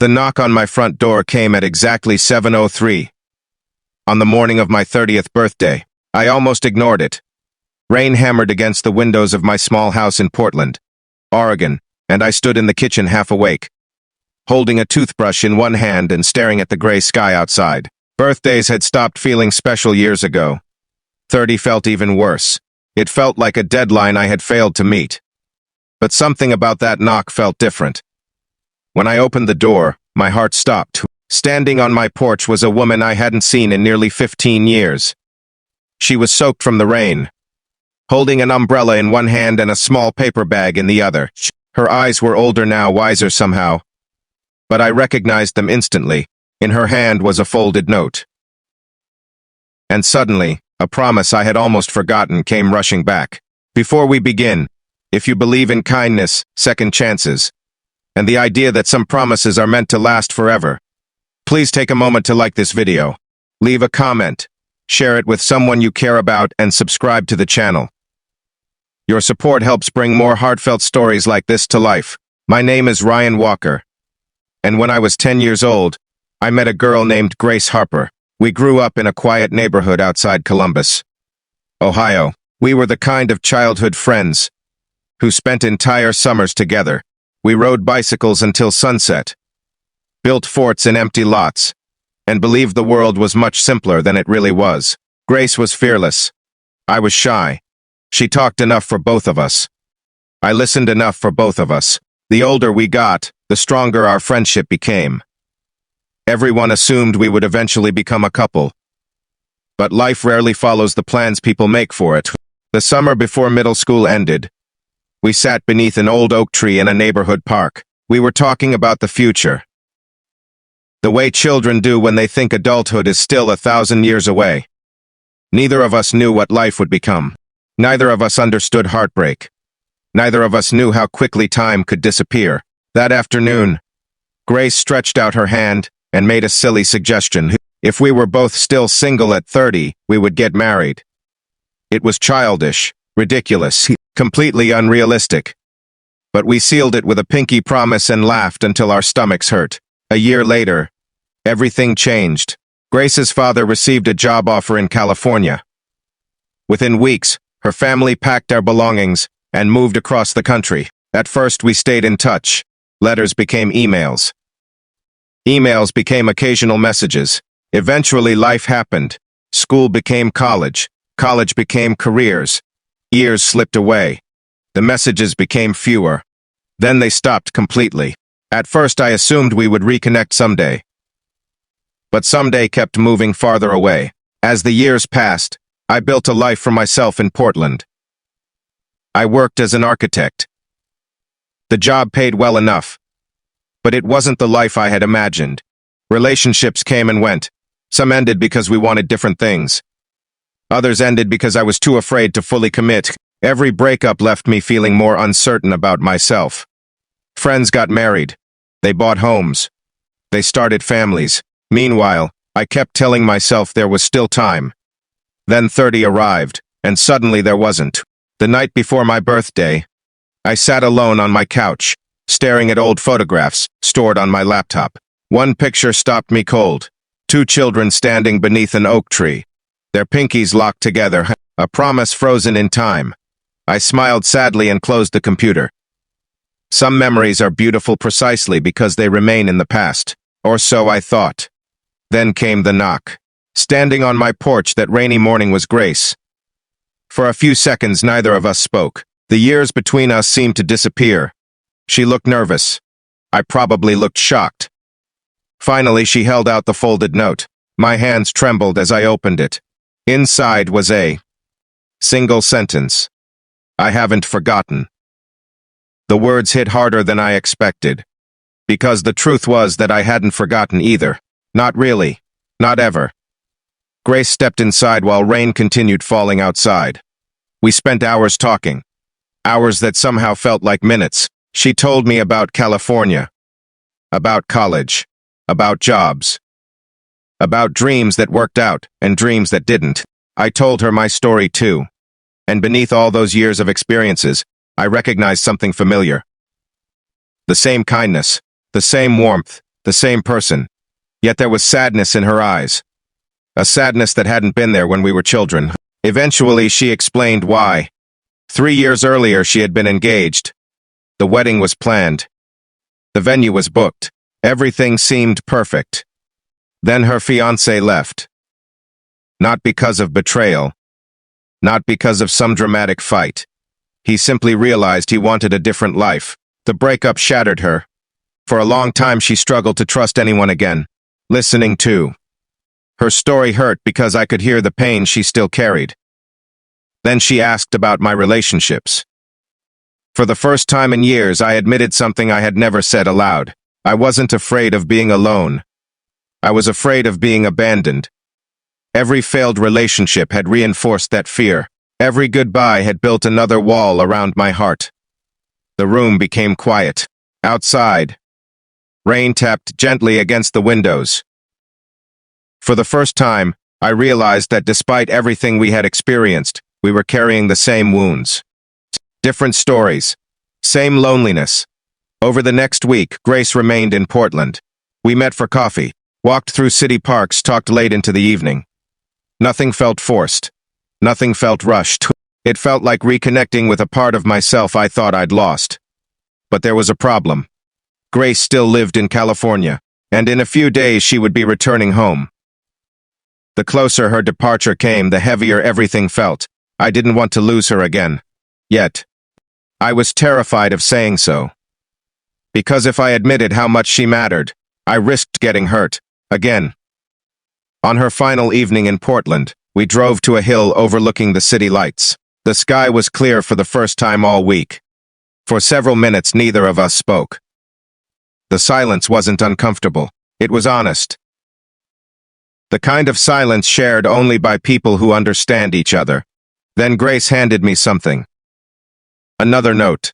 The knock on my front door came at exactly 7:03. On the morning of my 30th birthday, I almost ignored it. Rain hammered against the windows of my small house in Portland, Oregon, and I stood in the kitchen half awake, holding a toothbrush in one hand and staring at the gray sky outside. Birthdays had stopped feeling special years ago. 30 felt even worse. It felt like a deadline I had failed to meet. But something about that knock felt different. When I opened the door, my heart stopped. Standing on my porch was a woman I hadn't seen in nearly 15 years. She was soaked from the rain, holding an umbrella in one hand and a small paper bag in the other. Her eyes were older now, wiser somehow, but I recognized them instantly. In her hand was a folded note. And suddenly, a promise I had almost forgotten came rushing back. Before we begin, if you believe in kindness, second chances, and the idea that some promises are meant to last forever, please take a moment to like this video, leave a comment, share it with someone you care about, and subscribe to the channel. Your support helps bring more heartfelt stories like this to life. My name is Ryan Walker, and when I was 10 years old, I met a girl named Grace Harper. We grew up in a quiet neighborhood outside Columbus, Ohio. We were the kind of childhood friends who spent entire summers together. We rode bicycles until sunset, built forts in empty lots, and believed the world was much simpler than it really was. Grace was fearless. I was shy. She talked enough for both of us. I listened enough for both of us. The older we got, the stronger our friendship became. Everyone assumed we would eventually become a couple. But life rarely follows the plans people make for it. The summer before middle school ended, we sat beneath an old oak tree in a neighborhood park. We were talking about the future, the way children do when they think adulthood is still 1,000 years away. Neither of us knew what life would become. Neither of us understood heartbreak. Neither of us knew how quickly time could disappear. That afternoon, Grace stretched out her hand and made a silly suggestion. If we were both still single at 30, we would get married. It was childish, ridiculous, completely unrealistic. But we sealed it with a pinky promise and laughed until our stomachs hurt. A year later, everything changed. Grace's father received a job offer in California. Within weeks, her family packed our belongings and moved across the country. At first, we stayed in touch. Letters became emails. Emails became occasional messages. Eventually, life happened. School became college. College became careers. Years slipped away. The messages became fewer. Then they stopped completely. At first, I assumed we would reconnect someday. But someday kept moving farther away. As the years passed, I built a life for myself in Portland. I worked as an architect. The job paid well enough, but it wasn't the life I had imagined. Relationships came and went. Some ended because we wanted different things. Others ended because I was too afraid to fully commit. Every breakup left me feeling more uncertain about myself. Friends got married. They bought homes. They started families. Meanwhile, I kept telling myself there was still time. Then 30 arrived, and suddenly there wasn't. The night before my birthday, I sat alone on my couch, staring at old photographs stored on my laptop. One picture stopped me cold. 2 children standing beneath an oak tree, their pinkies locked together, a promise frozen in time. I smiled sadly and closed the computer. Some memories are beautiful precisely because they remain in the past, or so I thought. Then came the knock. Standing on my porch that rainy morning was Grace. For a few seconds, neither of us spoke. The years between us seemed to disappear. She looked nervous. I probably looked shocked. Finally, she held out the folded note. My hands trembled as I opened it. Inside was a single sentence. I haven't forgotten. The words hit harder than I expected, because the truth was that I hadn't forgotten either. Not really. Not ever. Grace stepped inside while rain continued falling outside. We spent hours talking. Hours that somehow felt like minutes. She told me about California, about college, about jobs, about dreams that worked out and dreams that didn't. I told her my story too. And beneath all those years of experiences, I recognized something familiar. The same kindness, the same warmth, the same person. Yet there was sadness in her eyes. A sadness that hadn't been there when we were children. Eventually, she explained why. 3 years earlier, she had been engaged. The wedding was planned. The venue was booked. Everything seemed perfect. Then her fiancé left. Not because of betrayal. Not because of some dramatic fight. He simply realized he wanted a different life. The breakup shattered her. For a long time, she struggled to trust anyone again. Listening to her story hurt because I could hear the pain she still carried. Then she asked about my relationships. For the first time in years, I admitted something I had never said aloud. I wasn't afraid of being alone. I was afraid of being abandoned. Every failed relationship had reinforced that fear. Every goodbye had built another wall around my heart. The room became quiet. Outside, rain tapped gently against the windows. For the first time, I realized that despite everything we had experienced, we were carrying the same wounds. Different stories. Same loneliness. Over the next week, Grace remained in Portland. We met for coffee, walked through city parks, talked late into the evening. Nothing felt forced. Nothing felt rushed. It felt like reconnecting with a part of myself I thought I'd lost. But there was a problem. Grace still lived in California, and in a few days she would be returning home. The closer her departure came, the heavier everything felt. I didn't want to lose her again. Yet, I was terrified of saying so. Because if I admitted how much she mattered, I risked getting hurt, again. On her final evening in Portland, we drove to a hill overlooking the city lights. The sky was clear for the first time all week. For several minutes, neither of us spoke. The silence wasn't uncomfortable. It was honest. The kind of silence shared only by people who understand each other. Then Grace handed me something. Another note.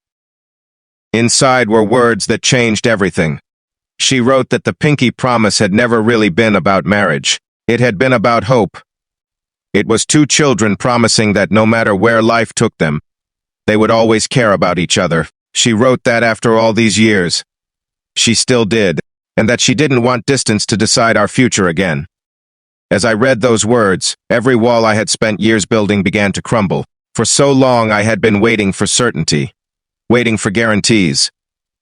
Inside were words that changed everything. She wrote that the pinky promise had never really been about marriage. It had been about hope. It was two children promising that no matter where life took them, they would always care about each other. She wrote that after all these years, she still did, and that she didn't want distance to decide our future again. As I read those words, every wall I had spent years building began to crumble. For so long I had been waiting for certainty, waiting for guarantees,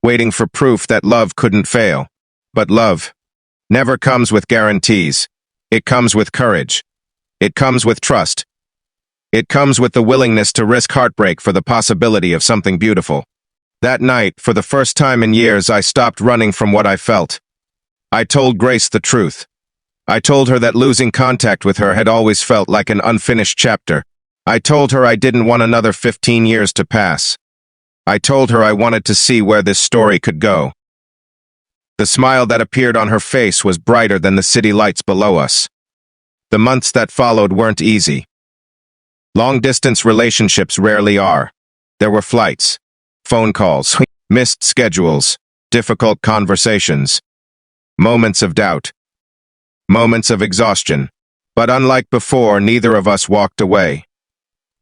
waiting for proof that love couldn't fail. But love never comes with guarantees. It comes with courage. It comes with trust. It comes with the willingness to risk heartbreak for the possibility of something beautiful. That night, for the first time in years, I stopped running from what I felt. I told Grace the truth. I told her that losing contact with her had always felt like an unfinished chapter. I told her I didn't want another 15 years to pass. I told her I wanted to see where this story could go. The smile that appeared on her face was brighter than the city lights below us. The months that followed weren't easy. Long-distance relationships rarely are. There were flights, phone calls, missed schedules, difficult conversations, moments of doubt, moments of exhaustion. But unlike before, neither of us walked away.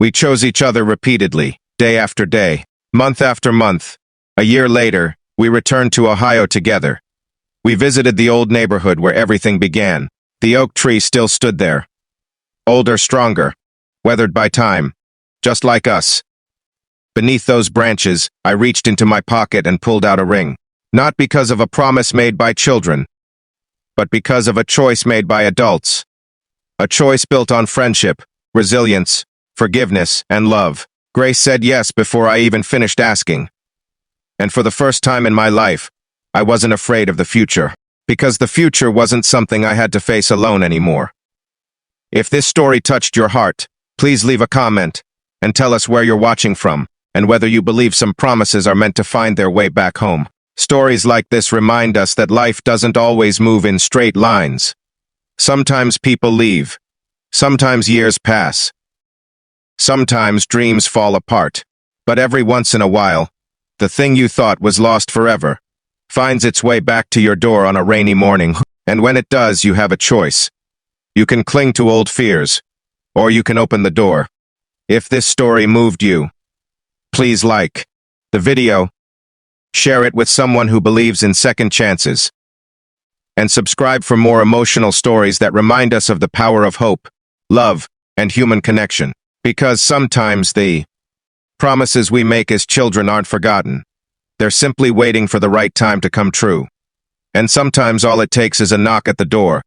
We chose each other repeatedly, day after day, month after month. A year later, we returned to Ohio together. We visited the old neighborhood where everything began. The oak tree still stood there. Older, stronger, weathered by time, just like us. Beneath those branches, I reached into my pocket and pulled out a ring. Not because of a promise made by children, but because of a choice made by adults. A choice built on friendship, resilience, forgiveness, and love. Grace said yes before I even finished asking. And for the first time in my life, I wasn't afraid of the future. Because the future wasn't something I had to face alone anymore. If this story touched your heart, please leave a comment and tell us where you're watching from and whether you believe some promises are meant to find their way back home. Stories like this remind us that life doesn't always move in straight lines. Sometimes people leave. Sometimes years pass. Sometimes dreams fall apart. But every once in a while, the thing you thought was lost forever finds its way back to your door on a rainy morning. And when it does, you have a choice. You can cling to old fears, or you can open the door. If this story moved you, please like the video, share it with someone who believes in second chances, and subscribe for more emotional stories that remind us of the power of hope, love, and human connection. Because sometimes the promises we make as children aren't forgotten. They're simply waiting for the right time to come true. And sometimes all it takes is a knock at the door,